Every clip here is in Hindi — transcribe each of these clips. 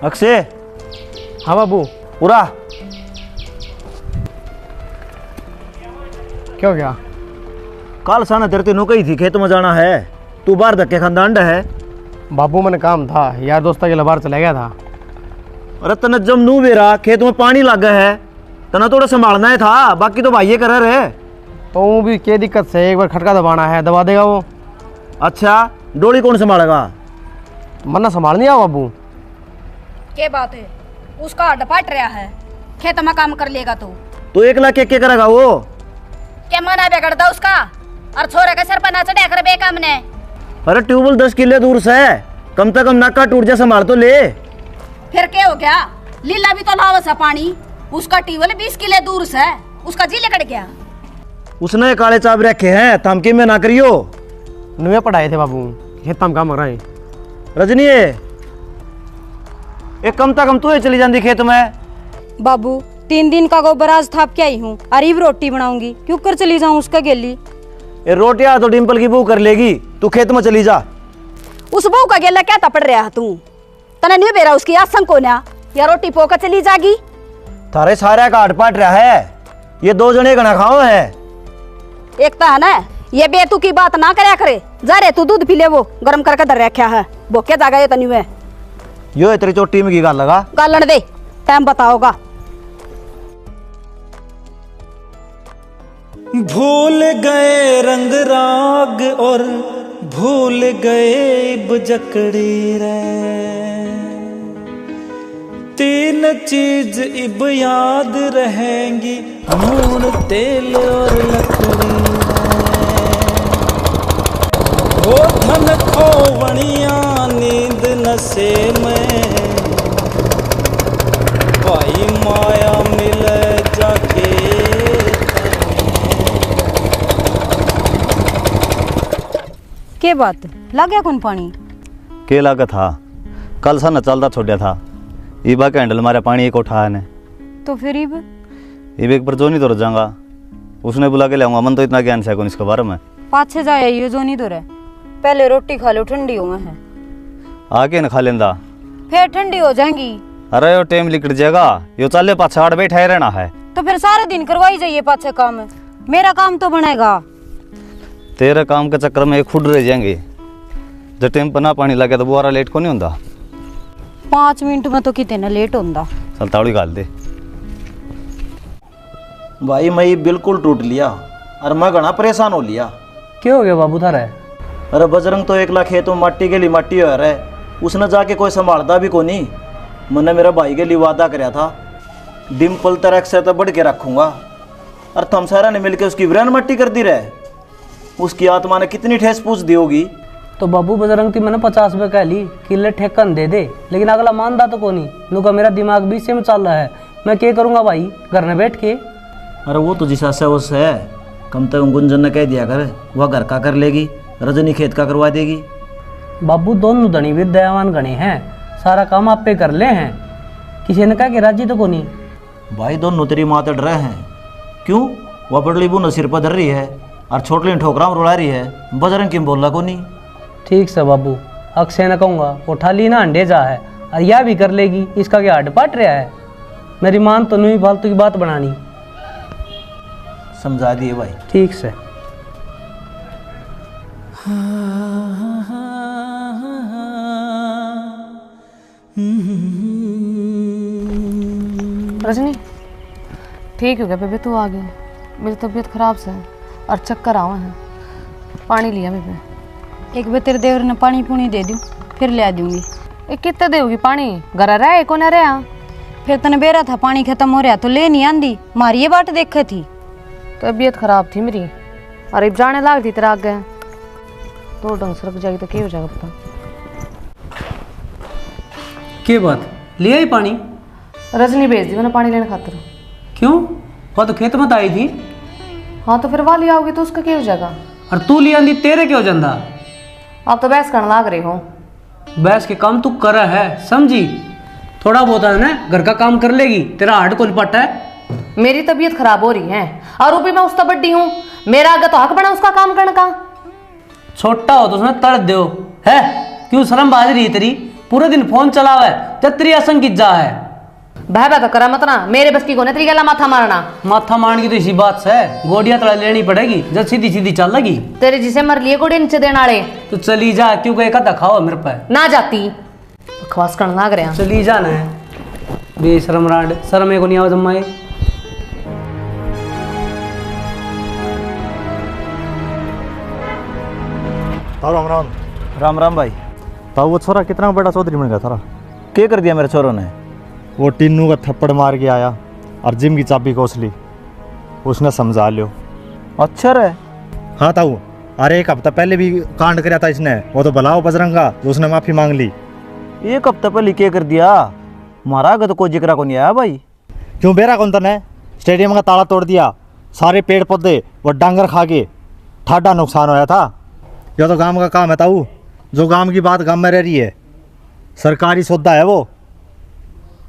अक्षय। हाँ बाबू। पूरा क्या हो गया? कल साना तेरे तेनों कही थी खेत में जाना है, तू बाहर धक्के खानदान है। बाबू मैंने काम था यार, दोस्तों के लिए बाहर चला गया था। अरे तना जब नू बेरा खेत में पानी लगा है, तना थोड़ा संभालना है था, बाकी तो भाई कर रहे। तो वो भी क्या दिक्कत से एक बार खटका दबाना है, दबा देगा वो। अच्छा डोली कौन संभालेगा? मन्ना संभाल नहीं आ बाबू। क्या बात है, उसका हड्ड फट रहा है, खेत में काम कर लेगा तो 1 लाख क्या करेगा वो? क्या मना बिगड़ता उसका? और छोरे का सर पर ना चढ़ा कर बेकाम ने। अरे ट्यूबवेल 10 किले दूर से, कम से कम नाका टूट जा संभाल तो ले। फिर क्या हो गया, लीला भी तो लावस है पानी, उसका ट्यूबवेल 20 किले दूर से, उसका जी कट गया। उसने काले चाब रखे हैं, धमकी में ना करियो। नुए पढ़ाए थे बाबू, खेत में काम कर रहे। रजनी एक कम से कम तू चली जाती खेत में। बाबू 3 दिन का गोबर आज थाप के आई हूँ, अरीब रोटी बनाऊंगी, क्यों कर चली जाऊँ उसका गेली। ये रोटियां तो डिम्पल की बहू कर लेगी, तू खेत में चली जा। उस बहू का गेला क्या तपड़ रहा है तू? तना नहीं बेरा उसकी आसम को ना, या रोटी पोकर चली जागी। थारे सारे का पाट रहा है, ये 2 जने गना खाओ है। एक तो है ना, ये बेतू की बात ना करया करे, जा रे तू दूध पी ले, वो गर्म करके धर रखा है, वो क्या जागा ये तन्यू है। यो तेरी चोटी में की गाल लगा, गालन दे, टाइम बताओगा। भूल गए रंग राग और भूल गए बजकड़ी रे, 3 चीज इब याद रहेंगी, नून तेल और लकड़ी रे। वो धन खोवनिया नींद नशे में, भाई माया मिले जाके। के बात लग गया कौन पानी? के लागा था कल सा न चलता छोड़ा था, ईबा के हैंडल मारा पानी एक उठा है ने। तो फिर इब एक पर जो नहीं तो जाऊंगा, उसने बुला के लाऊंगा। मन तो इतना ज्ञान से कौन इसके बारे में। पाछे जाए ये जो नहीं तो रहे, पहले रोटी खा लो, ठंडी हुए हैं, आके न खा लेंदा, फिर ठंडी हो जाएंगी। अरे यो टाइम लिकट जाएगा, यो चाले पाछा आड़ बैठा ही रहना है। तो फिर सारे दिन करवाई जाइए पाछे काम, मेरा काम तो बनेगा। तेरे काम के चक्कर में खुद रह जाएंगे, जब टाइम पर ना पानी लगे तो बुआरा लेट को नहीं होता। 5 मिनट में तो कितने लेट होता। चल ताड़ी गाल दे भाई। मैं बिल्कुल टूट लिया और मैं घना परेशान हो लिया। क्या हो गया बाबू थारा? अरे बजरंग तो 1 लाख खेतों माटी के लिए माटी हो रहा है, उसने जाके कोई संभालता भी को नहीं। मैंने मेरा भाई के लिए वादा कराया था, डिम्पल तरह से तो बढ़ के रखूंगा, और थम सारा ने मिलकर उसकी वीरान मट्टी कर दी रहे। उसकी आत्मा ने कितनी ठेस पूछ दी होगी। तो बाबू बजरंग थी मैंने 50 रुपए कह ली किले ठेकन दे दे, लेकिन अगला मानदा तो को नहीं। नुका मेरा दिमाग भी से में चल रहा है, मैं क्या करूंगा भाई घर में बैठ के। अरे वो तो जिसा से उससे है, कम से कम गुंजन ने कह दिया कर, वह घर का कर लेगी, रजनी खेत का करवा देगी। बाबू दोनों धनी विद्यावान गणे हैं, सारा काम आप पे कर ले हैं, किसी ने कहा कि राजी तो को नहीं। भाई दोनों तेरी माँ तो डरे हैं, क्यों? वह बड़ली बून सिर पर धर रही है और छोटली ठोकरा में रुला रही है, बजरंग की बोलना को नहीं। ठीक से बाबू, अक्षय ने कहूँगा उठा ली ना अंडे जा है, और यह भी कर लेगी, इसका क्या हड पाट रहा है। मेरी मान तो नहीं फालतू की बात बनानी। समझा दिए भाई। ठीक से। रजनी ठीक हो गया बेबे, तू आ गई। मेरी तबीयत खराब से है और चक्कर आवे हैं, पानी लिया बेबे। एक बार तेरे देवर ने पानी पुनी दे दूं, फिर ले आ दूंगी। एक कितना देगी पानी? घर रहा को न रहा? फिर तने बेरा था पानी खत्म हो रहा तो ले नहीं आंदी, मारी ये बाट देखे थी। तबीयत खराब थी मेरी, और अब जाने लाग थी तेरा आगे, तो ढंग से रख जाएगी तो क्या हो जाएगा पता। क्या बात, ले आई पानी? रजनी भेज दी मैंने पानी लेने खातिर। क्यों? वह तो खेत में आई थी। हाँ तो फिर वाली आओगी तो उसका क्या हो जाएगा? और तू ले आंदी तेरे क्यों जंदा? आप तो बहस करने लाग रही हो। बहस के काम तू कर है, समझी? थोड़ा बहुत है ना घर का काम कर लेगी, तेरा हार्ड कौन पटा है। मेरी तबीयत खराब हो रही है और वो भी मैं उसका बड्डी हूँ, मेरा आगे तो हक बना उसका काम करने का। छोटा हो तो उसने तड़ दो है, क्यों शर्म बाज रही तेरी? पूरे दिन फोन चलावे तेतरी असंग की जा है। बह तो करा मत ना, मेरे बस की कोने तरीके ला माथा मारना। माथा मारने की तो इसी बात से गोडियां तला लेनी पड़ेगी, जब सीधी सीधी चल लगी। तेरे जिसे मर लिए गोड़े नीचे देने वाले। तो चली जा, क्यों एक आधा खाओ मेरे पे। ना जाती बकवास करने लग रहे हैं। चली जाना है बेशरम राड, शर्म को नहीं आवा जम्माए। राम राम। राम राम भाई। ताऊ वो छोरा कितना बड़ा चौधरी बन गया थारा? क्या कर दिया मेरे छोरों ने? वो टीनू का थप्पड़ मार के आया और जिम की चाबी कोस ली, उसने समझा लियो। अच्छा रे। हाँ ताऊ, अरे एक हफ्ता पहले भी कांड कराया था इसने, वो तो भलाओ बजरंगा जो उसने माफी मांग ली। एक हफ्ता पहले क्या कर दिया? मारा तो कोई जिक्र को नहीं आया भाई। क्यों बेरा कौन तने? स्टेडियम का ताला तोड़ दिया, सारे पेड़ पौधे वो डांगर खा के ठाडा नुकसान होया था। यह तो गांव का काम है ताऊ, जो गांव की बात गांव में रह रही है, सरकारी सौदा है वो।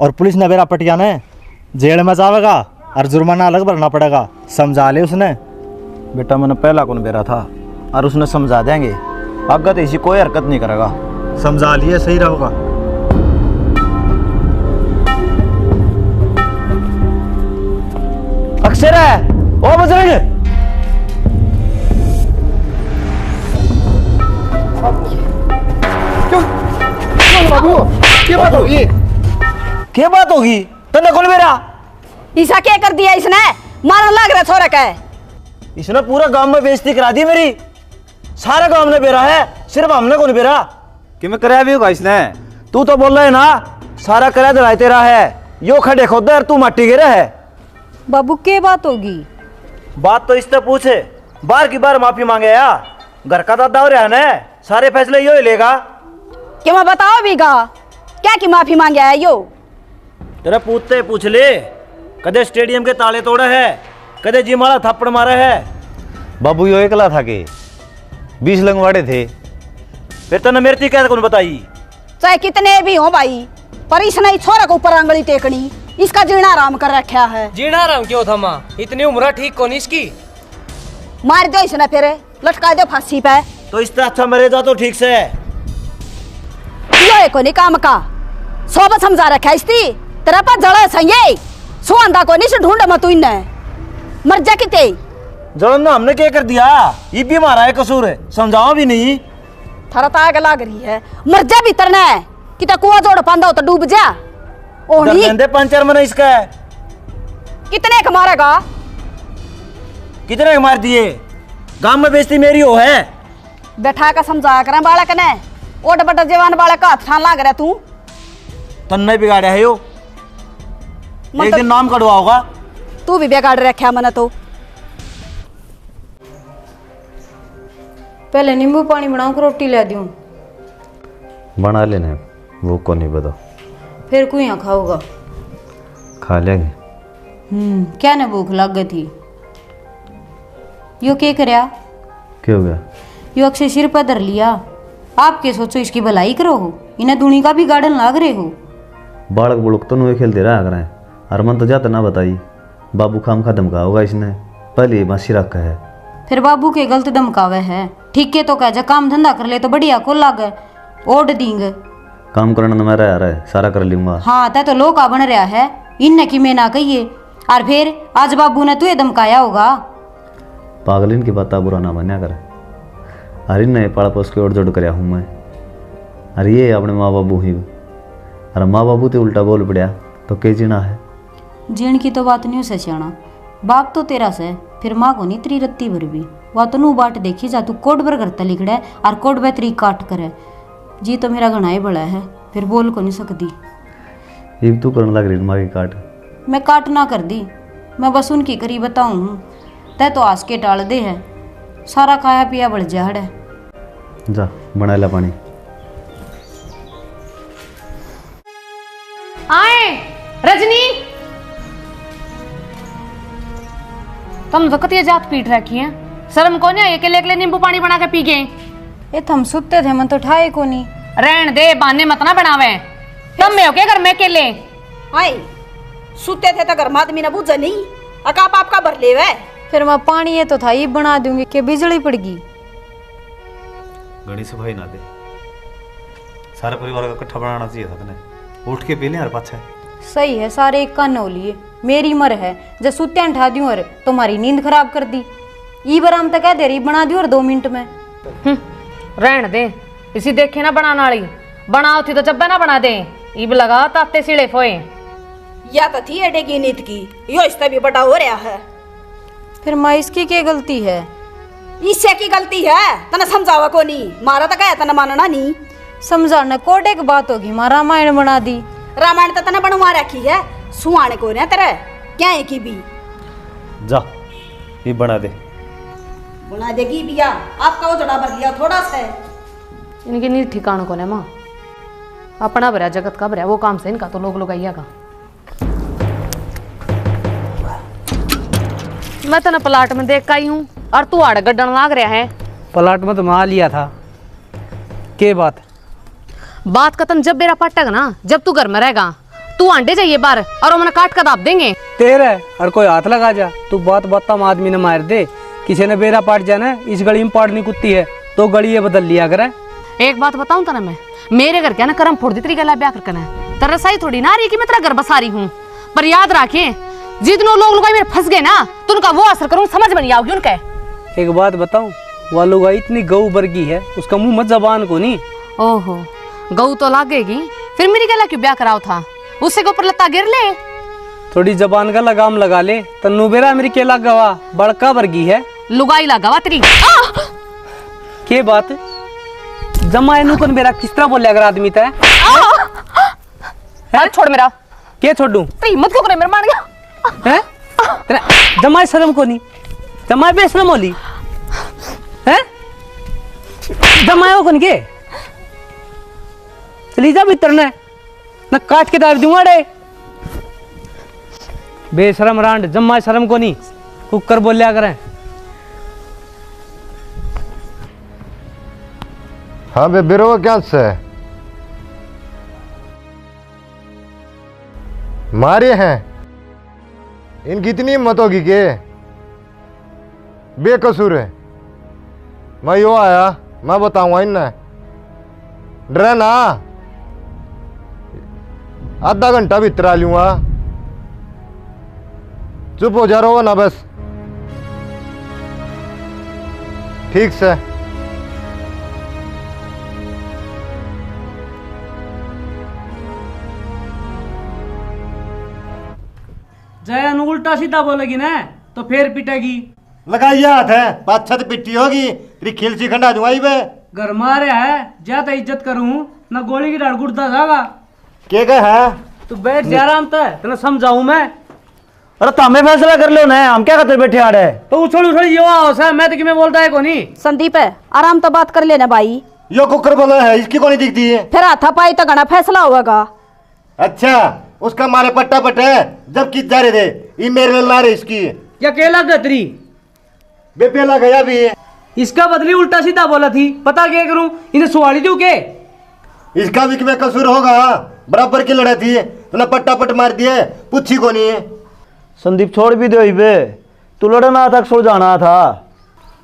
और पुलिस ने बेरा पटिया ने जेल में जावेगा और जुर्माना अलग भरना पड़ेगा, समझा ले उसने। बेटा मैंने पहला कौन बेरा था और उसने समझा देंगे, आगे तो ऐसी कोई हरकत नहीं करेगा। समझा लिए सही रहेगा। अक्षर है ओ बजरंग। क्या बात होगी? तने कौन बेरा? ईसा क्या कर दिया इसने? मारन लग रहा छोरा का। इसने पूरा गांव में बेइज्जती करा दी मेरी। सारे गांव ने बेरा है, सिर्फ हमने कौन बेरा? कि मैं कराया भी होगा इसने। तू तो बोल रहा है ना सारा किराया दिलाई तेरा है, यो खड़े खोदे और तू माटी गिरा है। बाबू क्या बात होगी? बात तो इससे पूछे, बार की बार माफी मांगे या घर का दादा हो रहा है ना, सारे फैसले यो ही लेगा। क्या मैं बताओ बीगा क्या की माफी मांगे है यो? तेरा पूछते पूछ ले, कदे स्टेडियम के ताले तोड़े है, कदे जिम वाला थप्पड़ मारा है। बाबू यो एकला था के 20 लंगवाड़े थे। फिर तने मेरी थी क्या कौन बताई? चाहे कितने भी हो भाई, पर इसने छोरा को ऊपर आंगली टेकनी, इसका जीना आराम कर रखा है। जीना आराम क्यों था माँ? इतनी उम्र ठीक कौन इसकी? मार दो इसने, फिर लटका दो फांसी पे। तो इससे अच्छा मरे जा तो ठीक से। यो को नहीं काम का सोबत समझा रखा इसती, तेरा पास जड़ा सही सुआंदा को नहीं से ढूंढ मत तू इन्ने मर जा किते। जलन ना हमने क्या कर दिया? ये भी हमारा है कसूर है, समझाओ भी नहीं। थारा ताग लाग रही है, मर जा भीतर ने किता कुआं जोड़ पांदा हो तो डूब जा। ओनी दे पंचर मने इसका है। कितने का मारेगा? कितने के मार दिए? गांव में बेइज्जती मेरी हो है। बैठा का समझा करें बालक ने, ओट बटा जवान बालक का हाथ ठान लाग रहा तू। तन्ने बिगाड़े है यो, एक दिन नाम कटवा होगा। तू भी बिगाड़ रखा मने तो। पहले नींबू पानी बनाऊं कि रोटी ला दूं? बना लेने, वो को नहीं बता। फिर कोई यहाँ खाऊगा? खा लेंगे। क्या ने भूख लग गई थी? यो क्या करया? क्या हो गया? यो अक्षय सिर पर धर लिया। आप क्या सोचो इसकी भलाई करो हो, इन्हें दूनी का भी गार्डन लाग रहे हो। बालक बुड़क तो नुए खेलते रहा करें, हरमन तो जाता ना बताई। बाबू खाम खा धमका होगा इसने, पहले मासी रखा है। फिर बाबू के गलत धमकावे है, ठीक है तो कह जा काम धंधा कर ले तो बढ़िया को लागे ओढ़ दींगे। काम करना तो मेरा यार है, सारा कर लूंगा। हाँ तै तो लो का बन रहा है, इनने की मैं ना कहिए। और फिर आज बाबू ने तुझे धमकाया होगा। पागलिन की बात बुरा ना बनया कर। अरे नहीं पाड़ा पोस के ओर जोड़ कर हूँ मैं। अरे ये अपने माँ बाबू ही, अरे माँ बाबू तो उल्टा बोल पड़ा तो के जीना है। जीण की तो बात नहीं से सियाना, बाप तो तेरा से, फिर माँ को नहीं तेरी रत्ती भर भी। वह तो नू बाट देखी जा, तू कोड भर करता लिखड़ा और कोड भर तरी काट करे। जी तो मेरा घना ही बड़ा है, फिर बोल को नहीं सकती। ये तू करने लग रही माँ की काट। मैं काट ना कर दी, मैं बस उनकी करी बताऊँ हूँ। तय तो आस के टाल दे है, सारा खाया पिया बढ़ जाड़ है। जा बना ला पानी। आए रजनी, तुम तो कतिया जात पीट रखी है, शर्म को नहीं आई? अकेले अकेले नींबू पानी बना के पी गए। ये थम सुते थे, मन तो ठाए को नहीं। रहन दे, बहाने मत ना बनावे। तुम में हो क्या घर में अकेले? आई सुते थे तो घर में आदमी ने बुझे नहीं, अकाप आपका भर ले वे। फिर मैं पानी ये तो था ये बना दूंगी कि बिजली पड़गी। घनी सफाई ना दे, सारे परिवार का इकट्ठा बनाना चाहिए था तने। उठ के पी ले यार पाछे। सही है, सारे एक कान लिए। मेरी मर है जब सुत्या उठा दूं और तुम्हारी नींद खराब कर दी। ई बराम तक कह दे रही बना दी और 2 मिनट में। रहन दे, इसी देखे ना बनाने वाली। बनाओ थी तो जब ना बना दे। इब लगा ताते सिले फोए। या तो थी अडेगी नीत की, यो इससे भी बड़ा हो रहा है। फिर माँ इसकी क्या गलती है? इससे की गलती है तना समझावा को नहीं, मारा तो कहा तना मानना नहीं। समझाना कोटे की बात होगी, माँ रामायण बना दी। रामायण तो तना बनवा रखी है, सुहाने को रहा तेरे क्या है की भी। जा ये बना दे। बना देगी बिया, आपका वो जड़ा भर लिया थोड़ा सा। इनकी नींद ठिकानों को ना माँ, अपना भरा जगत का भरा वो काम से इनका तो लोग लगाइया का। मैं तो ना प्लाट में देख का ही हूँ और तू आड़ गड्ढन लाग रहा है। प्लाट में तो माँ लिया था। के बात का तन जब बेरा पटक ना, जब तू घर में रहेगा तू आंडे जाइए बाहर और वो मैंने काट कर दाप देंगे तेरे और कोई हाथ लगा जा। तू बात में आदमी ने मार दे, किसी ने बेरा पाट जाना, इस गली में पाड़नी कुत्ती है तो गली ये बदल लिया करे। एक बात बताऊं तना, मैं मेरे घर क्या ना कर्म फोड़ दी तेरी गला ब्याह करना है। तेरा सही थोड़ी ना रही कि मैं तेरा घर बसा रही हूँ, पर याद रखिए जितने लोग लुगाई मेरे फंस गए ना तो उनका वो असर करूँ समझ में नहीं आओगी उनका। एक बात बताऊं, वह लुगाई इतनी गऊ वर्गी है, उसका मुंह मत जबान को नहीं। ओहो गऊ तो लागेगी, फिर मेरी गला क्यों ब्याह कराओ था, उससे के ऊपर लत्ता गिर ले। थोड़ी जबान का लगाम लगा ले। तन्नू बेरा मेरी केला गवा बड़का वर्गी है, लुगाई लगावा तेरी। के बात जमा इनू कौन बेरा किस तरह बोले अगर आदमी तय है। छोड़ मेरा। के छोड़ू? हिम्मत क्यों करे मेरे मान गया है? तेरा जमाए शर्म को नहीं, जमाए बेशरम होली है, जमाए कौन के? चली जा भीतर ने न काट के दाब दूंगा रे। बेशरम रांड, जमाए शर्म को नहीं, कुकर बोलिया करें। हाँ बे बिरो क्या से मारे हैं, इनकी इतनी हिम्मत होगी के बेकसूर है। मैं यो आया, मैं बताऊंगा इन्हें, डरे ना, आधा घंटा भीतर आ लूंगा, चुप हो जा रहा ना बस। ठीक से जया उल्टा सीधा बोलेगी ना तो फिर पिटेगी। लगाइए हाथ है, पाछत पिट्टी होगी, तेरी खिलची खंडा दूंगा बे। घर मारे है ज्यादा इज्जत करूं ना, गोली की डाल गुड़ता जागा। के गए है? तू बैठ जा आराम तय, तेने समझाऊं मैं। अरे तामे फैसला कर लो ना, हम क्या करते बैठे आड़े। तो उछल उछल यो आओ सा, मैं तो कि मैं बोलता है कोनी। संदीप है आराम तो बात कर लेना भाई। यो कुकर बोला है, इसकी कौन दिखती है? फिर हाथापाई तो घना फैसला होगा। अच्छा उसका मारे पट्टा पट है, जब किस जा रहे थे ये मेरे ला रहे इसकी या केला गतरी बेपेला गया भी है। इसका बदली उल्टा सीधा बोला थी, पता क्या करूं, इन्हें सुवाड़ी दूं के? इसका भी क्या कसूर होगा? बराबर की लड़ाई थी, तूने पट्टा पट मार दिए, पूछी को नहीं है। संदीप छोड़ भी दो बे, तू लड़ना था सुलझाना था।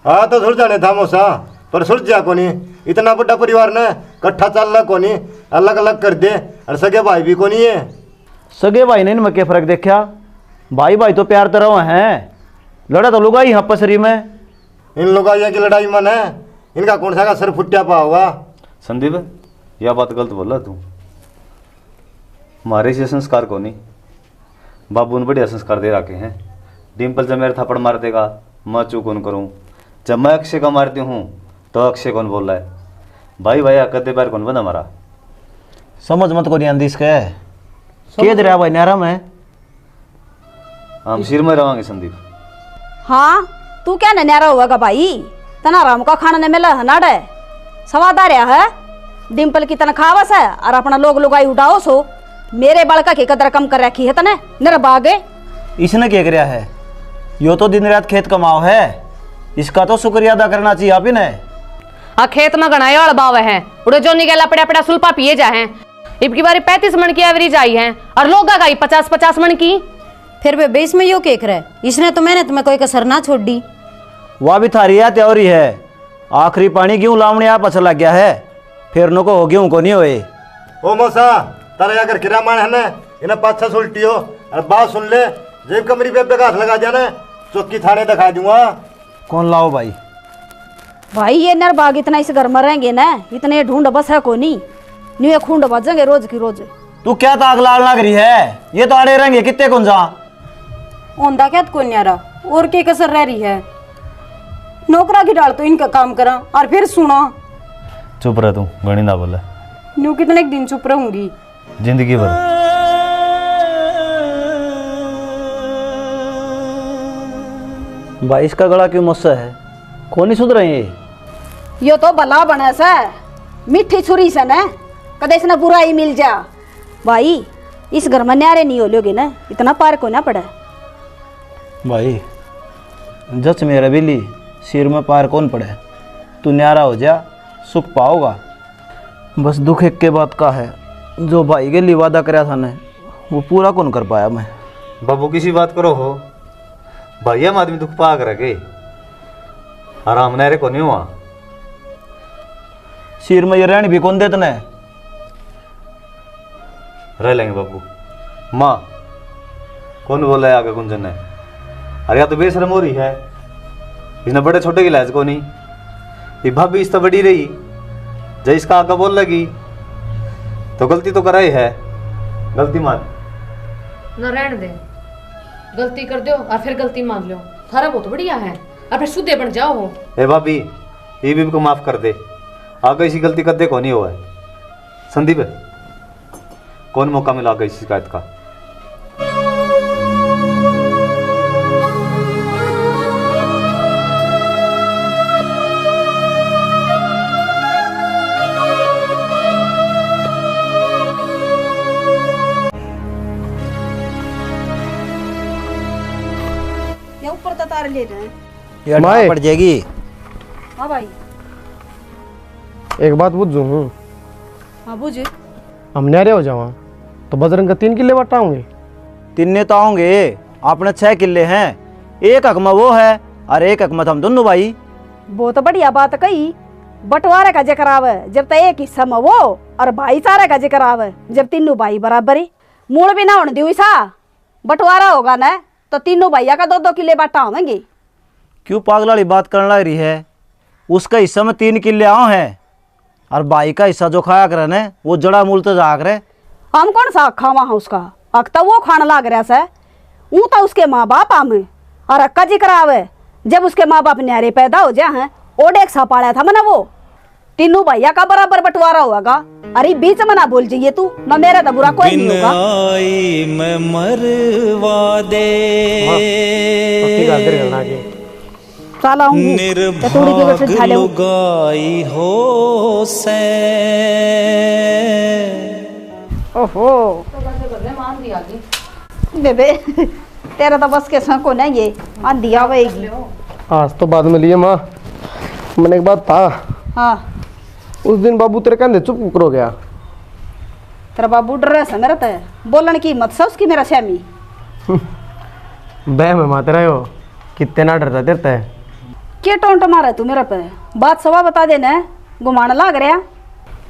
हाँ तो सुलझाने था मौसा, पर सुलझा को नहीं। इतना बड़ा परिवार ने कट्ठा चलना को नहीं, अलग अलग कर दे, और सगे भाई भी को नहीं है। सगे भाई ने इनमें क्या फर्क देखा? भाई भाई तो प्यार तरह हैं, लड़ा तो लुगाई यहाँ पसरी में। इन लुगाइया की लड़ाई मन है, इनका कौन सा का सर फुटिया पा होगा। संदीप यह बात गलत बोला तू, हमारे से संस्कार को नहीं, बाबू ने बढ़िया संस्कार दे रखे हैं। डिम्पल जब मेरे थप्पड़ मार देगा मैं चूक कौन करूँ, जब मैं अक्षय का मारती हूँ तो अक्षय कौन बोल रहा है। भाई भाई कदे पैर कौन बना हमारा। समझ मत को नहीं आंदी इसके के दरिया भाई नहरा में हम सिर में रवांगे संदीप। हाँ तू क्या नन्यारा होगा भाई, तना राम का खाना न मिला है नाड़े स्वाद आ रहा है। डिम्पल की तनख्वाह है और अपना लोग लुगाई उठाओ सो, मेरे बड़का की कदर कम कर रखी है तने निर्बागे। इसने क्या कराया है? यो तो दिन रात खेत कमाओ है, इसका तो शुक्रिया अदा करना चाहिए आप ही ने। आ खेत में गणाए वाला बाव है, उड़े जो निकला पड़ा पड़ा सुल्पा पिए जा हैं। इब की बारी 35 मन की एवरेज आई है और लोग गाई 50-50 मन की। फिर वे बेस में यो केक रहा है, इसने तो मेहनत में कोई कसर ना छोड़ दी। वह भी थारी है त्योरी है, आखिरी पानी क्यों लावने आप अच्छा लग गया है। फिर नो को हो गया को नहीं होए। ओ मौसा तारा अगर किरा मान है ना इन्हें 5-6 उल्टी हो और बात सुन ले जेब कमरी पे हाथ लगा जाना चौकी थाने दिखा दूंगा। कौन लाओ भाई? भाई ये नर बाग इतना इस घर में रहेंगे ना इतने ढूंढ बस है को नहीं न्यू खूंड बजेंगे रोज की रोज। तू क्या ताक लाल लग रही है? ये तो आड़े रहेंगे कितने कौन जा ओंदा क्या कोई न्यारा और के कसर रह रही है। नौकरा की डाल तो इनका काम करा और फिर सुना। चुप रह तू, गणी ना बोले। न्यू कितने दिन चुप रहूंगी? जिंदगी भर। भाई इसका गला क्यों मुस्सा है? कौन नहीं सुधर ये? यो तो भला बने से मिठी छुरी से न कदे इसने बुराई मिल जा। भाई इस घर में न्यारे नहीं हो लोगे ना इतना पार को ना पड़े। भाई जच मेरा बिल्ली सिर में पार कौन पड़े। तू न्यारा हो जा सुख पाओगा। बस दुख एक के बात का है जो भाई के लिए वादा कराया था ने वो पूरा कौन कर पाया मैं। बाबू किसी बात करो हो भाई हम आदमी दुख पा कर के आराम नहरे को नहीं हुआ। सिर में ये रहने भी कौन देते ने? रह लेंगे बाबू। माँ कौन बोला है आगे कुंजन ने? अरे या तो बेशरम हो रही है इसने बड़े छोटे की लाज को नहीं। ये भाभी इस तो बड़ी रही जब इसका आगे बोल लगी तो गलती तो कराई है। गलती मान न रहने दे, गलती कर दो और फिर गलती मान लो। थारा बहुत बढ़िया है और फिर शुद्धे बन जाओ हो। ए भाभी ये भी को माफ कर दे। आगे इसी गलती कर दे को नहीं हुआ है। संदीप कौन मौका मिला आगे इस शिकायत का? ये ऊपर तो तार ले रहे हैं। ये माए। पड़ जाएगी। हाँ भाई। एक बात बुझू हूँ, हाँ बुझ। हम न्यारे हो जावा तो बजरंग का 3 किले बटाओगे। 3 नेता होंगे आपने 6 किले हैं। एक हक में वो है और एक हक में हम दोनों भाई। बहुत बढ़िया बात कही। बंटवारे का जिक्र आवे जब तक एक हिस्सा में वो और भाईचारे का जिक्र आवे जब तीनों भाई बराबरी। मूड भी ना होने दी सा बंटवारा होगा ना तो तीनों भैया का 2-2 किले बांटा होंगे। क्यों पागल वाली बात करने लग रही है? उसका हिस्सा में 3 किले आओ हैं और भाई का हिस्सा जो खाया करे ने वो जड़ा मूल तो जा करे। हम कौन सा अक्खा वहाँ उसका अक तो वो खाने लग रहा से ऊ तो उसके माँ बाप आम और अक्का जिक्र आवे जब उसके माँ बाप न्यारे पैदा हो जाए हैं ओडे एक सा पाड़ा था मना वो तीनों भैया का बराबर बंटवारा होगा। अरे बीच में ना बोल जाइए तू ना मेरा तो बुरा कोई नहीं होगा। आई मैं मरवा दे साला हूँ निर्भाग लुगाई हो से। ओहो बेबे तेरा तो बस के संग को नहीं ये आंधी आवेगी। आज तो बाद में लिए माँ। मैंने एक बात था। हाँ उस दिन बाबू तेरे कंधे चुप करो गया। तेरा बाबू डर रहा मेरा तो बोलने की मत सा उसकी मेरा श्यामी। बह में माते रहे हो कितने ना डरता तेरता है। क्या टोंट मारा तू मेरा पे? बात सवा बता देना घुमाने लाग रहा।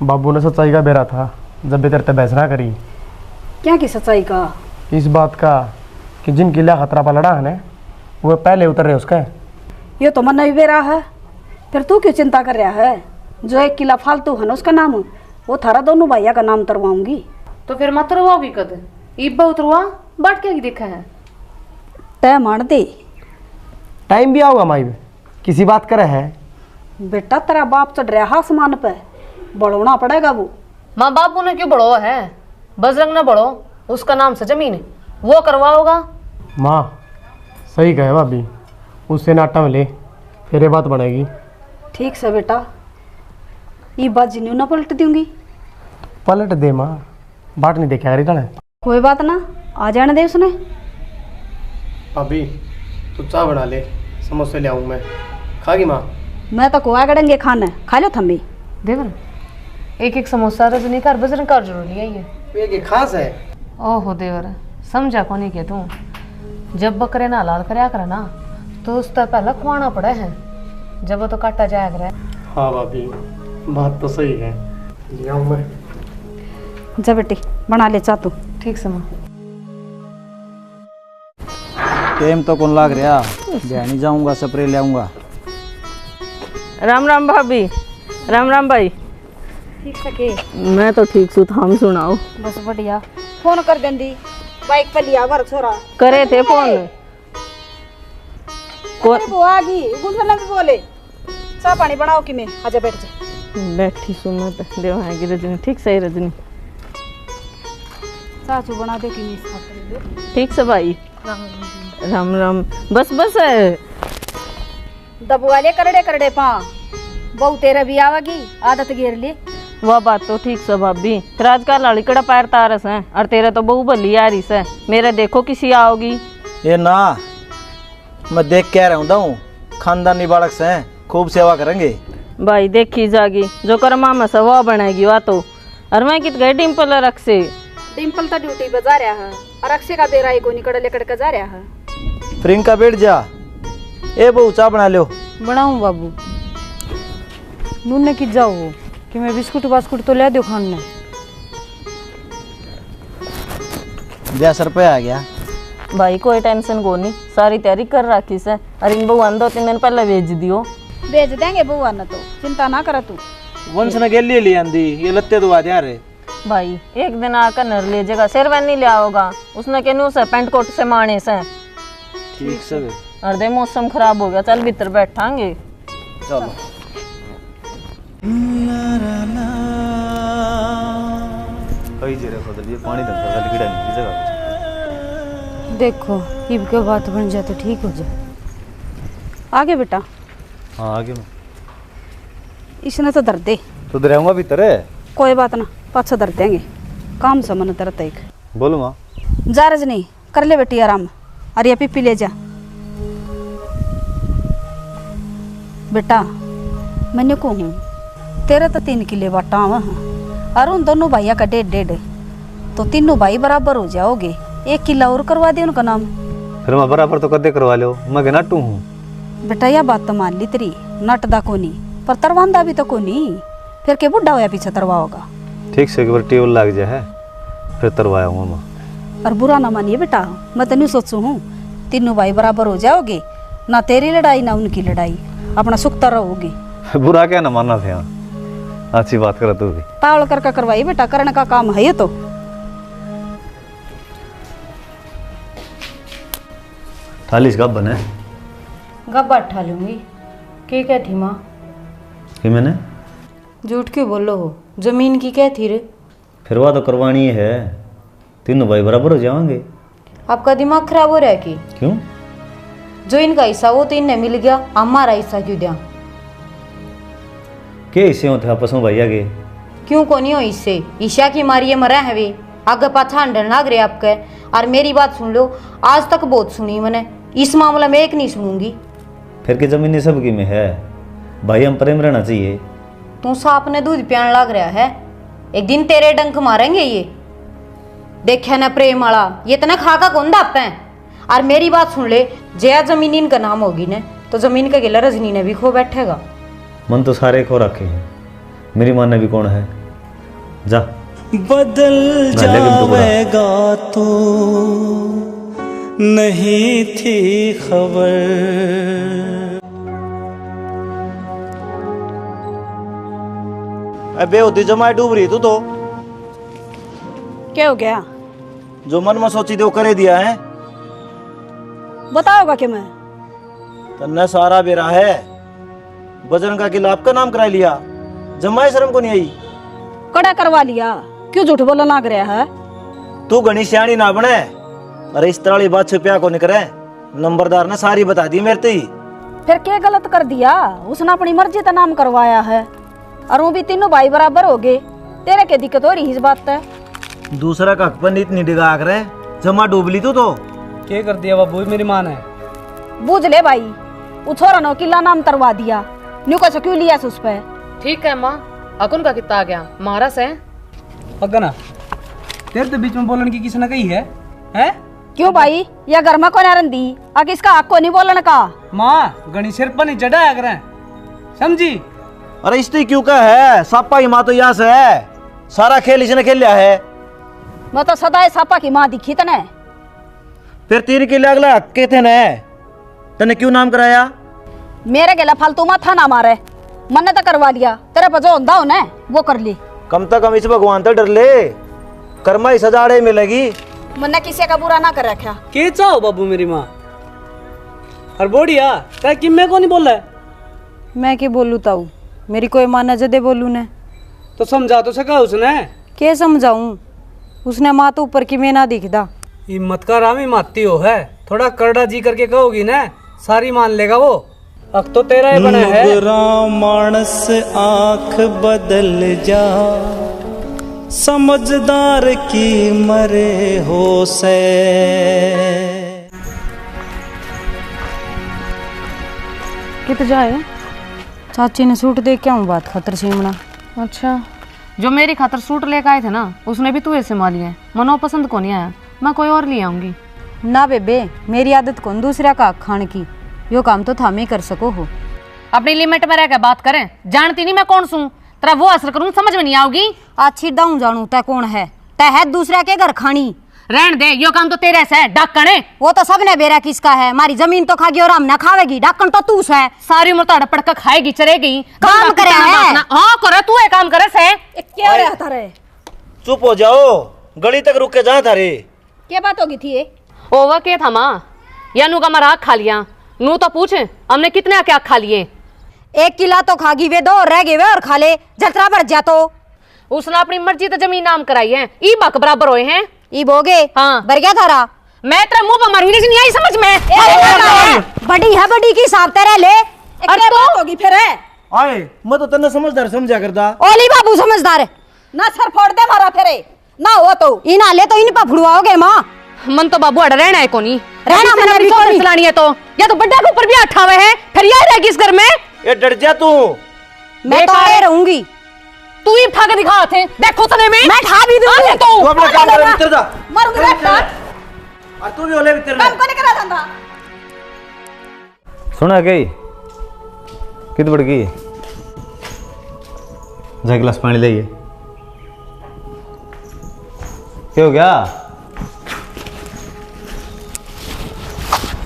बाबू ने सच्चाई का बेरा था जब भी तेरे बहस ना करी। क्या की सच्चाई का? इस बात का कि जिन किला खतरा पर लड़ा है ना वो पहले उतर रहे उसका। ये तो मन भी बेरा है फिर तू क्यों चिंता कर रहा है? जो 1 किला फालतू है ना उसका नाम वो थारा दोनों भैया का नाम उतरवाऊंगी। तो फिर मत उतरवाओगी कद? इब्बा उतरवा बाट क्या देखा है? तय मान दे टाइम भी आओगा माई किसी बात करे है। बेटा तेरा बाप चढ़ रहा आसमान पे बढ़ोना पड़ेगा वो। माँ बापू ने क्यों बढ़ो है? बजरंग ने बढ़ो उसका नाम से जमीन वो करवाओगा। माँ सही कहे भाभी उससे नाटा मिले फिर ये बात बढ़ेगी। ठीक से बेटा ये बात जिन्हों ना पलट दूंगी। पलट दे माँ बाट नहीं देखा करी तने। कोई बात ना आ जाने दे उसने। अभी तू चाय बना ले समोसे ले आऊँ मैं खागी माँ। मैं तो कोआ गड़ेंगे खाना खा लो थम भी। देवर एक समोसा रजनी कर बजरंग कर जरूर लिया ये ये खास है। ओहो देवर समझा को नहीं के तू जब बकरे ना लाल करया करे ना तो उस तरह पहले खुआना पड़े है जब वो तो काटा जाया करे। हाँ भाभी बात तो सही है ले आऊँ मैं। जा बेटी बना ले चा तू। ठीक से माँ। टाइम तो कौन लाग रहा, नहीं जाऊंगा स्प्रे ले आऊंगा। राम राम भाभी। राम राम भाई। ठीक सके मैं तो ठीक सु, हम सुनाओ। बस बढ़िया। फोन कर देंदी बाइक पे लिया वर छोरा करे थे फोन को वो आ गई गुलशन भी बोले चाय पानी बनाओ कि मैं आजा बैठ जा। बैठी सुनत देवाएगी रजनी। ठीक सही रजनी। चाचू बना दे कि मैं इस खातिर ठीक से भाई। राम राम। बस बस दबुआ ले करड़े करड़े पा बहु तेरा भी आवागी आदत गिर ले। वह बात तो ठीक से भाभी। फिर आजकल लड़कड़ा पैर तारस है और तेरा तो बहु भली आ रही से। मेरे देखो किसी आओगी। ये ना मैं देख के रहा हूँ, खानदानी बालक से हैं, खूब सेवा करेंगे। भाई देखी जागी जो कर मामा से वह बनेगी वह तो। और मैं कित गए डिम्पल रख से। डिम्पल तो ड्यूटी पे जा रहा है और अक्षय का बेरा को निकड़ लेकड़ के जा रहा है। प्रियंका बैठ जा। ए बहू चाय बना लो। बनाऊं बाबू। नून की जाओ कि मैं बिस्कुट बास्कुट तो ले दो खाने। सर पे आ गया भाई कोई टेंशन को नहीं, सारी तैयारी कर रखी से। और इन भगवान 2-3 दिन पहले भेज दियो। भेज देंगे बुआ न तो चिंता ना कर तू। वंश ने गेली ले आंदी ये लत्ते तो आ जा रे। भाई एक दिन आकर नर ले जाएगा, शेरवानी ले आओगा। उसने कहने से पेंट कोट से माने से। ठीक से। और दे मौसम खराब हो गया, चल भीतर बैठांगे। चलो। कई जगह बदल ये पानी दम कर लिखड़ा नहीं जगह। देखो इब के बात बन जाए तो ठीक हो जाए। आगे बेटा। हाँ आगे मैं इसने तो दर्द दे तो दराऊंगा भीतर है। कोई बात ना पाछा दर्द देंगे काम से मन दर्द एक। बोलो माँ। जा रजनी कर ले बेटी आराम। अरे ये पीपी ले जा बेटा। मैंने को हूँ तेरा तो 3 किले बाटा हुआ और उन दोनों भैया का 1.5 तो तीनों भाई बराबर हो जाओगे। 1 किला और करवा दे उनका नाम। फिर मैं बराबर तो कदे करवा लो, मैं नाटू हूँ। बेटा यह बात तो मान ली तेरी नटदा को नहीं पर तरवांदा भी तो को नहीं। फिर के बुढ़ा होया पीछे तरवा होगा। ठीक से एक बार टेबल लग जाए फिर तरवाया हूँ माँ। और बुरा ना मानिए बेटा, मैं तो नहीं सोचू हूँ तीनों भाई बराबर हो जाओगे, ना तेरी लड़ाई ना उनकी लड़ाई, अपना सुखता रहोगे। बुरा क्या ना मानना था, अच्छी बात कर तू भी। तावल करके करवाई बेटा, करने का काम है ये तो। थालीस कब बने? गब्बा ठा लूंगी। क्या थी माँ? कि मैंने झूठ क्यों बोलो हो? जमीन की क्या थी रे? फिर वह तो करवानी है, तीनों भाई बराबर हो जाएंगे। आपका दिमाग खराब हो रहा है कि? क्यों? जो इनका हिस्सा वो तो इन्हें मिल गया, हमारा हिस्सा क्यों दिया? के हिस्से होते आपस में भैया के? क्यों को नहीं हो इससे? ईशा की मारिए मरा है वे आगे पाछा अंडर लाग रहे आपके। और मेरी बात सुन लो, आज तक बहुत सुनी मैंने, इस मामला में एक नहीं सुनूंगी। फिर की जमीन सबकी में है भाई, हम प्रेम रहना चाहिए। तू साप ने दूध पियान लाग रहा है, एक दिन तेरे डंक मारेंगे ये। देखा ना प्रेम वाला ये तना खाका कौन दाप है। और मेरी बात सुन ले, जया जमीन इनका नाम होगी ने तो जमीन का गिला रजनी ने भी खो बैठेगा। मन तो सारे खो रखे हैं, मेरी मां ने भी कौन है। जा बदल जाएगा तो नहीं थी खबर। अबे होती जमाए डूब रही तू तो। क्या हो गया? जो मन में सोची थी वो करे दिया है। बताओगा कि मैं तन्ने सारा बेरा है, बजरंग का किला आपका नाम करा लिया, जमाए शर्म को नहीं आई। कड़ा करवा लिया, क्यों झूठ बोलना लाग रहा है? तू घनी सियाणी ना बने, अरे इस तरह वाली बात छुपिया को निकले। नंबरदार ने सारी बता दी मेरे ती। फिर क्या गलत कर दिया? उसने अपनी मर्जी का नाम करवाया है और वो भी तीनों भाई बराबर हो गए। तेरे के दिक्कत हो रही इस बात है। दूसरा का हक पर इतनी डिगा कर जमा डूब ली तू तो। क्या कर दिया बाबू, मेरी मां ने? बूझ ले भाई, वो छोरा नो किला नाम तरवा दिया, न्यू का क्यों लिया उस पे? ठीक है माँ, अकुन का कितना आ गया मारा से। अगना तेरे तो बीच में बोलने की किसने कही है? हैं? क्यों भाई, या घर में कौन आरंदी आगे इसका हक को नहीं बोलने का? माँ गणी सिर पर नहीं चढ़ाया करें, समझी? अरे इसने क्यों का है? सापा की माँ तो यहाँ से है, सारा खेल इसने खेल लिया है। मैं तो सदा सापा की माँ दिखी तने। फिर तीर के लिए अगला हक्के थे ने, तने क्यों नाम कराया? मेरे गेला फालतू माथा ना मारे, मन तो करवा लिया, तेरे पर जो होंदा हो ना वो कर ली। कम से कम इस भगवान तो डर ले, कर्मा ही सजाड़े मिलेगी। मैंने किसी का बुरा ना कर रखा। के चाहो बाबू मेरी माँ और बोड़िया क्या कि मैं को नहीं बोला है? मैं क्या बोलूँ ताऊ, मेरी कोई माँ न जदे बोलू ने तो समझा तो सका उसने। के समझाऊं, उसने माँ तो ऊपर की मैं ना दिखदा। हिम्मत का रामी माती हो है, थोड़ा करड़ा जी करके कहोगी ना सारी मान लेगा वो। अब तो तेरा ही बना है। नुगरा मानस आँख बदल जा, समझदार की मरे हो से। कित जाए? चाची ने सूट दे क्या हूँ बात खातर सीमना। अच्छा, जो मेरी खातर सूट लेकर आए थे ना उसने भी तू ऐसे माली है, मनो पसंद को नहीं आया, मैं कोई और ले आऊंगी। ना बेबे, मेरी आदत कौन दूसरा का खान की, यो काम तो थामे कर सको हो। अपनी लिमिट में रहकर बात करें, जानती नहीं मैं कौन सू, तेरा वो असर करूँ समझ में नहीं आओगी। अच्छी दाऊं जानू तय कौन है, तय है दूसरा के घर खानी। रहन दे, यो काम तो तेरे से है, डाकण है। वो तो सबने बेरा किसका है, हमारी जमीन तो खागी और हम न खावेगी, डाकण तो तू है। सारी उम्र तो अड़पड़ कर खाएगी चरेगी, काम करे है। हाँ करे तू है काम करे से। क्या रहता रे? चुप हो जाओ, गली तक रुक के जा थारे। क्या बात होगी थी ये? ओवा के था माँ, या नू का मराक खा लिया, नू तो पूछ हमने कितने क्या खा लिए। 1 किला तो खागी वे, 2 रह गए वे और खा ले, जतरा बढ़ जा तो। उसने अपनी मर्जी तो जमीन नाम कराई है, ई बक बराबर होए हैं। ई बोगे हाँ बर गया थारा। मैं तेरा मुंह पर मारूंगी, नहीं आई समझ में। बड़ी है बड़ी की हिसाब तेरे ले। क्या बात होगी फिर है? आए मैं तो तन्ने समझदार समझा करता। ओली बाबू समझदार है ना, सर फोड़ दे मारा फिर ना हो तो इन आले तो इन पफड़ुआओगे माँ। मन तो बाबू अड़ रहना है कोनी, रहना मन भी कोनी चलानी है तो, या तो बड्डा के ऊपर भी अठावे है, फिर यह रहेगी इस घर में। ये डर जा तू, मैं तो आए रहूंगी। तू ही उठा के दिखा थे, देखो तने में मैं ठा भी दूंगी। तू अपना काम कर, भीतर जा। मारूंगी और तू भी ओले भीतर काम को नहीं करा जाता। सुना गई कित बढ़ गई, जा गिलास पानी लाइए। क्या हो गया?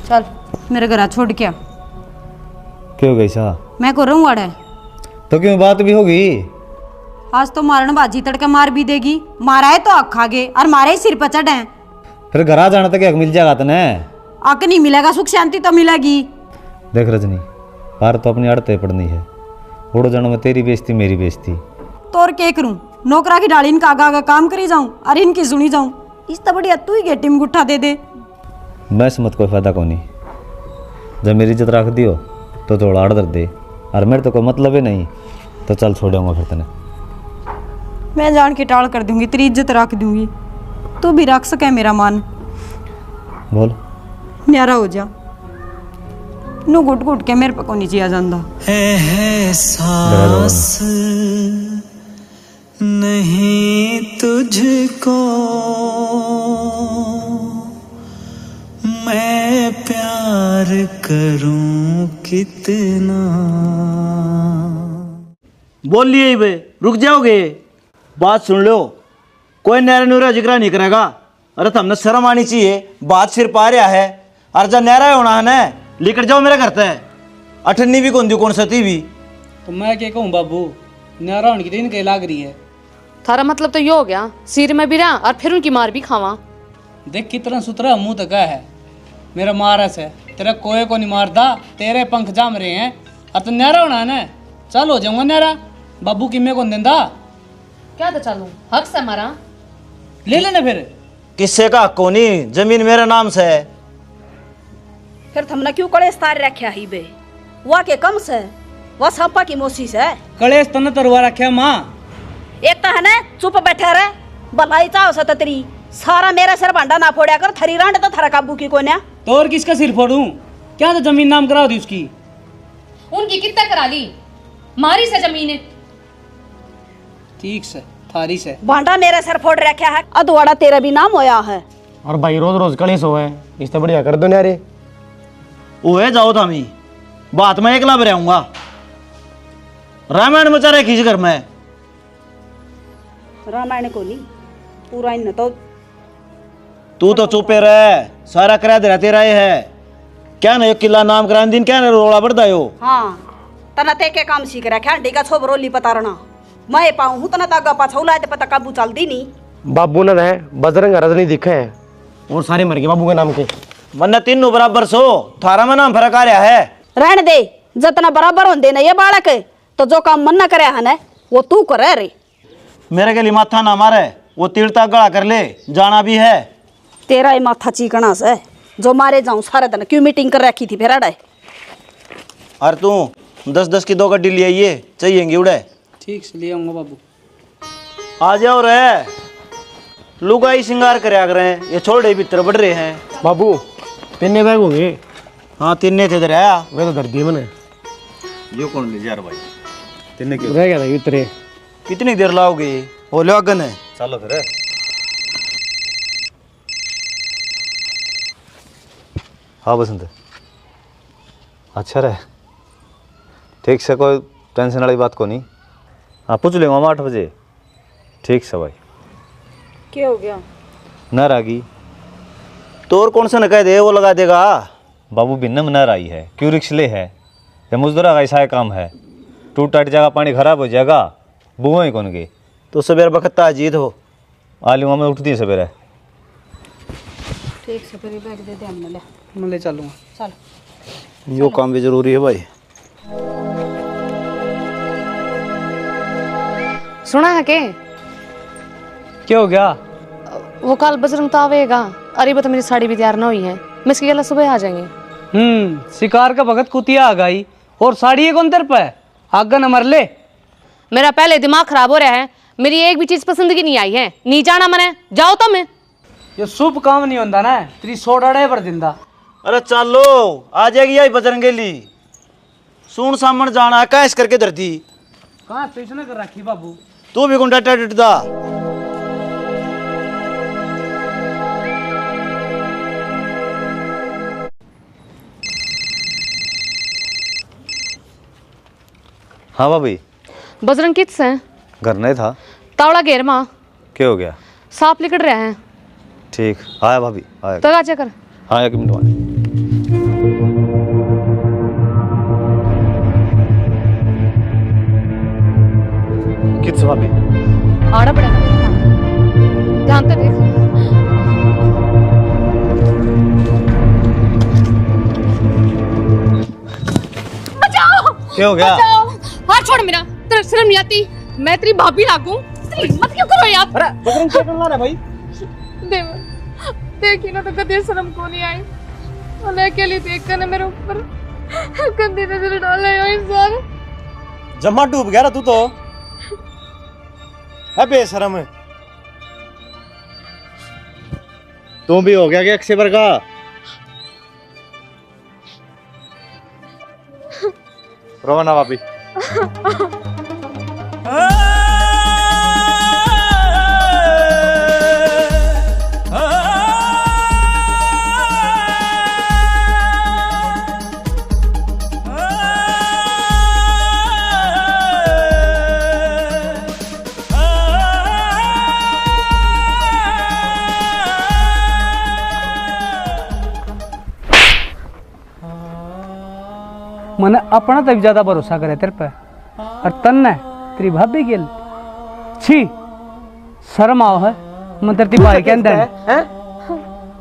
चल मेरे घर छोड़ के आ। क्यों गई सा? मैं को रहूं अड़े तो क्यों बात भी होगी? आज तो मारन बाजी तड़के मार भी देगी, मारा है तो आग खागे और मारे ही सिर पर चढ़े। फिर घर आ जाना तक हक मिल जाएगा तने। आग नहीं मिलेगा, सुख शांति तो मिलेगी। देख रजनी, पार तो अपनी अड़ते पड़नी है, उड़ो जन्म में तेरी बेइज्जती मेरी बेइज्जती। तो और क्या करूं, नौकरा की डाली इनका आगा आगा काम करी जाऊं और इनकी सुनी जाऊं। इस तो बढ़िया तू ही गेटी में गुट्ठा दे दे। मैं समझ कोई फायदा को नहीं, जब मेरी इज्जत रख दियो तो थोड़ा आड़ दे, और मेरे तो कोई मतलब ही नहीं, तो चल छोड़ूंगा फिर तने। मैं जान के टाल कर दूंगी, तेरी इज्जत रख दूंगी, तू भी रख सके मेरा मान। बोल न्यारा हो जा, नु घुट घुट के मेरे पे को नीचे आ जांदा है सांस नहीं तुझको मैं प्यार करूं कितना। बोल लिए बे, रुक जाओगे? बात सुन लो, कोई नहरा नुरा जिक्र नहीं करेगा। अरे तुमने शर्म आनी चाहिए, बात सिर पा रहा है। और जब नहरा होना है ना, लेकर जाओ मेरे घर तक। अठन्नी भी कौन दी कौन सती भी। तो मैं क्या कहूँ बाबू, न्यारा होने की दिन के लाग रही है। थारा मतलब तो ये हो गया, सिर में भी रहा और फिर उनकी मार भी खावा। देख कितना सुथरा मुंह तक है मेरा, मारस है तेरा कोई को नहीं मारता, तेरे पंख जाम रहे हैं। अब तो न्यारा होना है ना, चल हो जाऊंगा न्यारा। बाबू की मैं कौन देंदा? क्या तो चलूं, हक से मारा ले लेना फिर। किससे का हक को नहीं, जमीन मेरे नाम से है। फिर तुमने क्यों कड़े स्तार रखा ही बे? वह के कम से वह सांपा की मोसी से कलेश तने तरवा रखे माँ। एक तो है ना चुप बैठे रहे, भलाई चाहो सत तेरी सारा मेरा सिर भांडा ना फोड़ा कर, थरी रांड तो थरा काबू की कोन्या। तो और किसका सिर फोड़ूं? क्या तो जमीन नाम करा दी उसकी। उनकी कितना करा ली, मारी से जमीन। ठीक से थारी से भांडा मेरे सिर फोड़ रखा है, अदवाड़ा तेरा भी नाम होया है। और भाई रोज रोज कलेश हो है, इससे बढ़िया कर दो न्यारे। ओए जाओ थामी, बात मैं एकला रहूंगा। रामायण मचा रहे किस घर में? रामायण को नहीं पूरा इन तो तू तो चुपे रह, सारा करा दे तेरा ये है क्या ना? किला नाम करा दिन क्या ना रोड़ा बढ़ता हो? हाँ तना ते के काम सीख रहा ख्याल का छोब रोली पता रहना मैं पाऊँ हूँ तना तागा पाछौला है पता काबू चलती नहीं। बाबू ने है बजरंग रजनी दिखे हैं और सारे मर गए बाबू के नाम के। मन तीनों बराबर सो थारा में नाम फर्क आ रहा है। रहने दे जितना बराबर होंदे ना ये बालक तो जो काम मन न करे है ना वो तू करे रे। मेरे के लिए माथा ना मारे, वो तीरता गड़ा कर ले, जाना भी है। तेरा ही माथा चीकना से जो मारे जाऊं सारे दिन क्यों मीटिंग कर रखी थी फिर अड़े। और तू 10-10 की 2 गड्डी ले आइए चाहिएंगी उड़े। ठीक से ले आऊंगा बाबू। आ जाओ रे, लुगाई श्रृंगार करे आग रहे हैं, ये छोड़े भीतर बढ़ रहे हैं। बाबू तिन्ने बैग होंगे। हाँ तीन थे दरिया वे तो दर्दी मैंने यो कौन ले जा रहा भाई? तिन्ने क्यों रह गया था इतरे। कितनी देर लाओगे? वो लो अगन है। चलो फिर। हाँ बसंत अच्छा रहे, ठीक से, कोई टेंशन वाली बात को नहीं। हाँ पूछ लेंगे हम 8 बजे। ठीक से भाई। क्या हो गया? नर आ गई तो और कौन सा न कह दे वो लगा देगा। बाबू भिन्नम नर आई है, क्यों रिक्शले है या मजदूरा का ऐसा काम है, टूट टाट जाएगा, पानी खराब हो जाएगा, बुआ ही कौन गई। तो सवेर बखत अजीत हो आलू में उठती है सवेरे। ठीक से फिर बैग दे दे हमने ले मैं ले चलूँगा। चल यो काम भी जरूरी है भाई। सुना है के क्या हो गया? वो कल बजरंग तो आवेगा। अरे बता मेरी साड़ी भी तैयार ना हुई है, मैं इसकी गला सुबह आ जाएंगे। शिकार का भगत कुतिया आ गई और साड़ी ये कौन तेरे पे आगे न मर ले। मेरा पहले दिमाग खराब हो रहा है, मेरी एक भी चीज पसंद की नहीं आई है। नहीं जाना मैंने, जाओ तो मैं। ये शुभ काम नहीं होता ना, तेरी सोडाड़े पर जिंदा। अरे चलो आ जाएगी यही बजरंगेली, सुन सामन जाना कैस करके धरती। कहाँ स्टेशन कर रखी बाबू? तू भी गुंडा टिटदा। हाँ भाभी। बजरंग किस है? घर नहीं था। तावड़ा घेर माँ क्या हो गया? सांप लिकड़ रहे हैं। ठीक आया भाभी आया। तो आजा कर। हाँ 1 मिनट वाले। किस भाभी? आड़ा पड़ा ध्यान से देख। बचाओ! क्या हो गया? बचाओ! हाथ छोड़ मेरा, तेरे शर्म नहीं आती? मैं तेरी भाभी लागू, मत क्यों करो यार। अरे बजरंग क्या करना है भाई? देखी ना तो कभी शर्म को नहीं आई। और अकेली देख कर ना मेरे ऊपर गंदी नजर डाले हो इंसान। जमा डूब गया तू तो है बेशरम है। तुम भी हो गया कि अक्षय वर्गा? रोना भाभी। मैंने अपना तक ज्यादा भरोसा करे तेरे पे और तन्ने तेरी भाभी गिल छी शर्म आओ है। मैं तेरी भाई के अंदर हैं?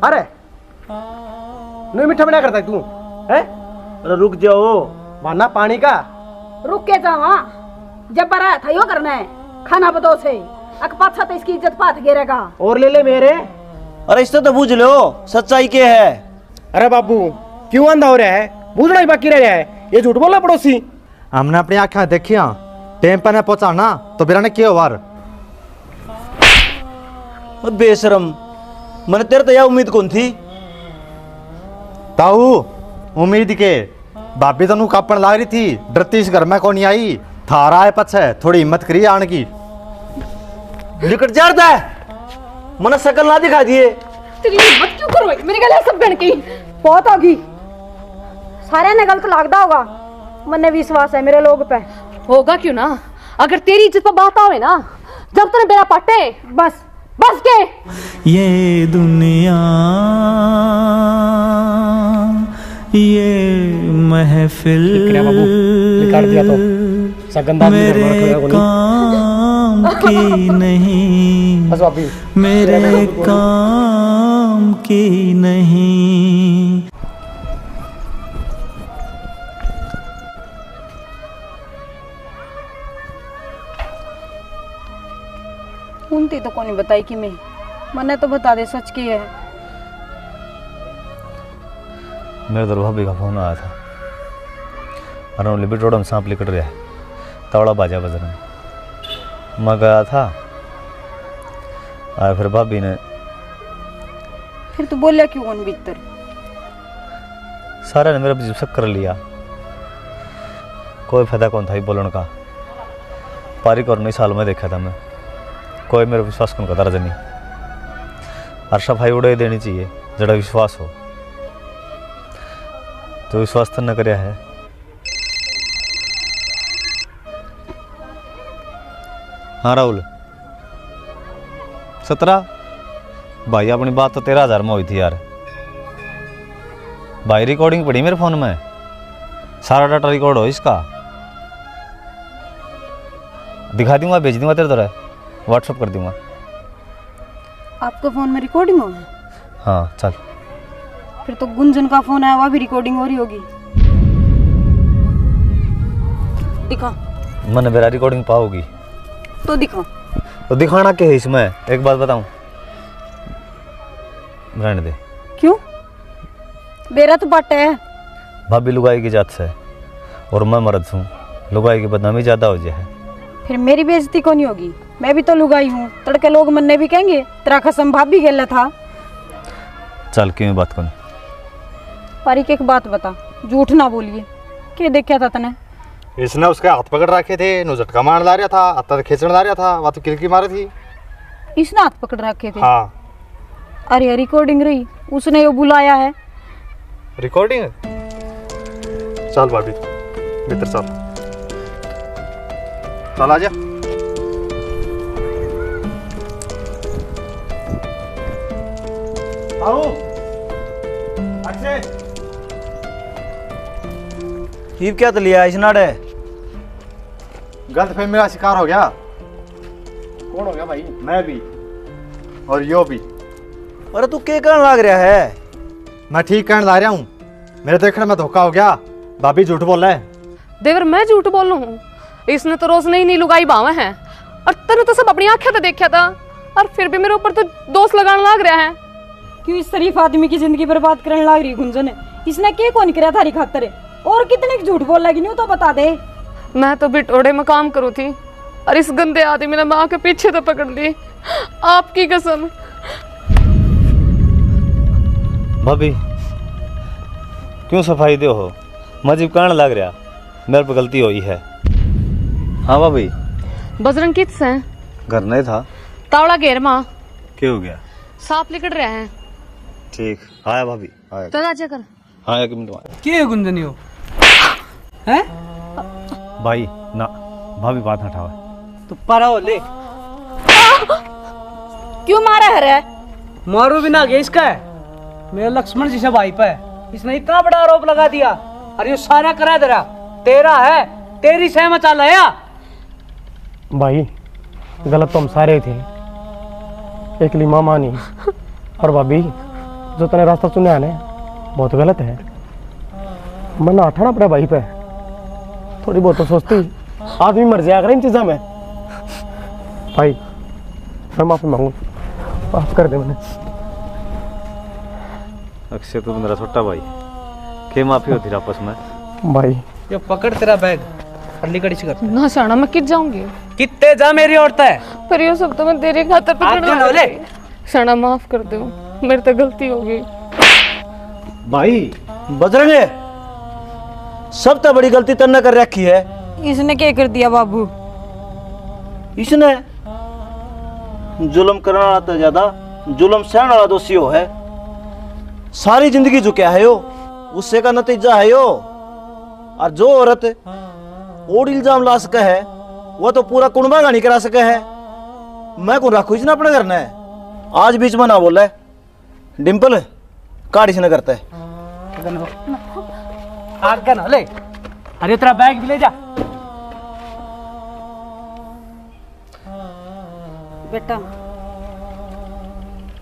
अरे नहीं मीठा बना करता है तू हैं? अरे रुक जाओ, माना पानी का। रुक के जावा जब बरा था यो करना है खाना बदो से अक पाछा तो इसकी इज्जत पात गिरेगा। और ले ले मेरे। अरे इससे तो बूझ लो सच्चाई क्या है। अरे बाबू क्यों अंधा हो रहा है? बूझना ही बाकी रह रहा है। ये झूठ बोला पड़ोसी। हमने अपनी आँखें देखिया, टाइम पर पहुंचाना तो बिरा ने किया वार। बेशरम, मैंने तेरे तो यह उम्मीद कौन थी? ताऊ उम्मीद के भाभी तनु कापन लाग रही थी, डरती इस घर में कौन आई। थारा है पछे थोड़ी हिम्मत करी आने की। निकट जाता है, मैंने शकल ना दिखा दिए। तेरी हिम्मत क्यों करो मेरे गले सब बन गई। बहुत होगी सारे ने गलत लागदा होगा। मन्ने विश्वास है मेरे लोग पे। होगा क्यों ना, अगर तेरी इज्जत पर बात आवे ना, जब तूने मेरा पट्टे बस बस के ये दुनिया ये महफिल मेरे काम की नहीं, मेरे काम की नहीं। उनती तो कोनी बताई कि मैंने तो बता दे सच की है। मेरे तो भाभी का फोन आया था, अरे लिबिटोडम सांप लिकट रहा है, तवड़ा बाजा बज रहा है। मैं गया था और फिर भाभी ने फिर तू बोलिया क्यों उन भीतर? सारे ने मेरा जिप्सक कर लिया, कोई फायदा कौन था ही बोलने का। पारिक और नई साल में देखा था मैं, कोई मेरा विश्वास कौन करता रजनी। और सफाई उड़े देनी चाहिए जड़ा विश्वास हो, तो विश्वास तो न करया है। हाँ राहुल 17 भाई, अपनी बात तो 13,000 में हुई थी यार। भाई रिकॉर्डिंग पड़ी मेरे फोन में, सारा डाटा रिकॉर्ड हो इसका, दिखा दूंगा, भेज दूंगा तेरे तरह, व्हाट्सअप कर दूंगा। आपका फोन में रिकॉर्डिंग हो? हाँ चल। फिर तो गुंजन का फोन आया, वहाँ भी रिकॉर्डिंग हो रही होगी। दिखा। मैंने मेरा रिकॉर्डिंग पाओगी तो दिखा। तो दिखाना क्या है इसमें, एक बात बताऊं, रहने दे। क्यों? बेरा तो बट है। भाभी लुगाई की जात से और मैं मर्द हूँ, लुगाई की बदनामी ज्यादा हो जाए। फिर मेरी बेइज्जती क्यों नहीं होगी? मैं भी तो लुगाई हूँ, तड़के लोग मन्ने भी कहेंगे तेरा कसम भाभी गेला था। चल क्यों बात कौन। पारी के एक बात बता, झूठ ना बोलिए, क्या देखा था तने? इसने उसके हाथ पकड़ रखे थे, नो झटका मार ला रहा था, आता खींचने ला रहा था, वह तो किलकी मारी थी। इसने हाथ पकड़ रखे थे? हाँ। अरे रिकॉर्डिंग रही, उसने यो बुलाया है। रिकॉर्डिंग? चल भाभी भीतर चल, चल आजा। आओ अक्षय, ये क्या तो लिया इसनाड़े? गलतफहमी मेरा शिकार हो गया। कौन हो गया भाई? मैं भी और यो भी। अरे तू क्या कहने लग रहा है? मैं ठीक कहने ला रहा हूँ, मेरे देखने में धोखा हो गया। भाभी झूठ बोल रहा है। देवर मैं झूठ बोल रहा हूँ? इसने तो रोज नहीं लुगाई बावा है, और तेने तो सब अपनी आंखें तो देखा था, और फिर भी मेरे ऊपर तो दोष लगाने लग रहा है। क्यों इस शरीफ आदमी की जिंदगी बर्बाद करने लग रही गुंजन? इसने क्या कौन किया थारी खातर? और कितने झूठ बोल लगी नहीं तो बता दे। मैं तो बिटोड़े में काम करूँ थी, और इस गंदे आदमी ने माँ के पीछे तो पकड़ ली, आपकी कसम। भाभी क्यों सफाई दो हो, मजीब कहने लग रहा, मेरे पर गलती हुई है। हाँ भाभी। बजरंग किस है? घर नहीं था, तावड़ा घेर माँ। क्या हो गया? सांप लिकट रहे हैं। ठीक आया भाभी, आया। तो राजा कर। हाँ 1 मिनट में। क्या गुंजन हो हैं? भाई ना, भाभी बात हटाओ। तो पारा हो ले। क्यों मारा है रे? मारो बिना आगे इसका है, मेरा लक्ष्मण जी से भाई पे इसने इतना बड़ा आरोप लगा दिया, और ये सारा करा दे रहा तेरा है, तेरी सहमत चल आया। भाई गलत तो हम सारे थे, एक माँ मानी और भाभी जो तने रास्ता चुना है ना बहुत गलत है। मन उठाना पड़ा भाई पे, थोड़ी बहुत तो सोचती, आदमी मर जाया करे इन चीज़ों में। भाई मैं माफी मांगू, माफ कर दे मैंने। अक्षय तू मेरा छोटा भाई, क्या माफी होती आपस में? भाई ये पकड़ तेरा बैग, अगली कड़ी से कर ना शाना मैं कित जाऊंगी। कितने जा मेरी औरत है, पर ये सब तो मैं तेरे खातर पे शाना माफ कर दो, मेरी तो गलती होगी। भाई बजरंगे, सब तो बड़ी गलती तन्ने कर रखी है। इसने क्या कर दिया बाबू? इसने जुल्म करने वाला तो ज्यादा जुल्म सहने वाला दोषी हो है। सारी जिंदगी झुका है यो, उससे का नतीजा है यो। और जो औरत और इल्जाम ला सके है, वो तो पूरा कुंबा गानी करा सके है। मैं कौन रखू इसने अपने घर ने। आज बीच में ना बोले डिम्पल काट इसने करते आगे ना ले, अरे तेरा बैग भी ले जा। बेटा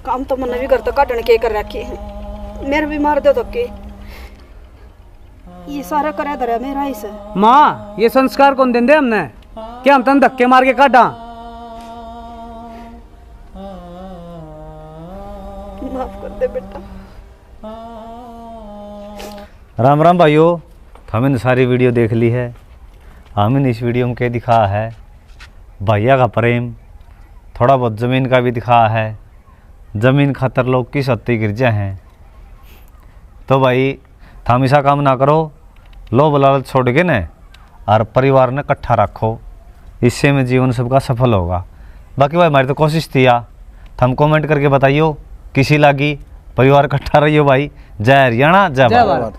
काम तो मैंने भी करता काटने के कर रखे हैं, मेरे भी मार दो तो के ये सारा करे धरा मेरा ही से। माँ ये संस्कार कौन देंदे हमने, क्या हम तन धक्के मार के काटा। माफ कर दे बेटा। राम राम भाइयों, हमने सारी वीडियो देख ली है। हमने इस वीडियो में क्या दिखाया है, भैया का प्रेम, थोड़ा बहुत ज़मीन का भी दिखाया है। ज़मीन खातर लोग किस हद तक गिर जाए हैं। तो भाई हमेशा काम ना करो, लोभ लालच छोड़ के न और परिवार ने इकट्ठा रखो, इससे में जीवन सबका सफल होगा। बाकी भाई हमारी तो कोशिश थी या, हम कमेंट करके बताइयो किसी लागी। परिवार इकट्ठा रहियो भाई। जय हरियाणा, जय भारत।